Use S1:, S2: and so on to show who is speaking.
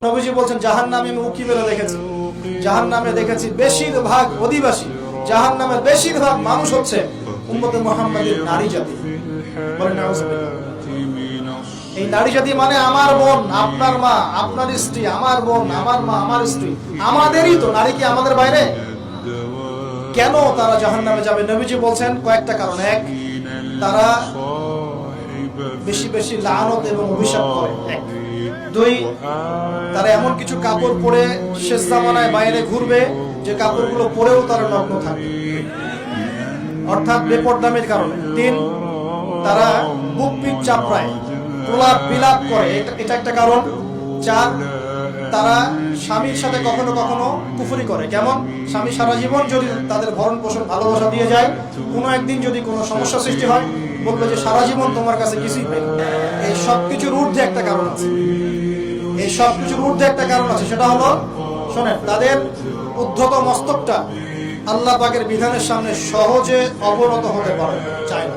S1: নবীজি বলছেন জাহান্নামে আমি উকি মেরে দেখেছি, জাহান্নামে দেখেছি বেশিরভাগ অধিবাসী, জাহান্নামের বেশিরভাগ মানুষ হচ্ছে উম্মতে মুহাম্মাদের নারী জাতি। বলেন নাউজুবিল্লাহ। এই নারী জাতি মানে আমার বোন, আপনার মা, আপনার স্ত্রী, আমার বোন, আমার মা, আমার স্ত্রী, আমাদেরই তো। নারী কি আমাদের বাইরে? কেন তারা জাহান্নামে যাবে? নবীজি বলছেন কয়েকটা কারণ। এক, তারা বেশি বেশি লানত এবং অভিশাপ করে। এক। দুই, তারা এমন কিছু কাপড় পরে শেষ জামানায় বাইরে ঘুরবে যে কাপড়গুলো পরেও তারা নগ্ন থাকবে, অর্থাৎ বেপরদামির কারণে। তিন, তারা বুক পিঠ চাপড়ায়, প্রলাপ বিলাপ করে, এটা একটা কারণ। চার, তারা স্বামীর সাথে কখনো কখনো কুফরি করে। কেমন? স্বামী সারা জীবন যদি তাদের ভরণ পোষণ ভালোবাসা দিয়ে যায়, কোনো একদিন যদি কোনো সমস্যা সৃষ্টি হয়, বলবে যে সারা জীবন তোমার কাছে কিছুই পাই। এই সবকিছুর ঊর্ধ্বে একটা কারণ আছে, এই সবকিছুর ঊর্ধ্বে একটা কারণ আছে, সেটা হলো, শোনেন, তাদের উদ্ধত মস্তকটা আল্লাহ পাকের বিধানের সামনে সহজে অবনত হতে পারে, চায় না।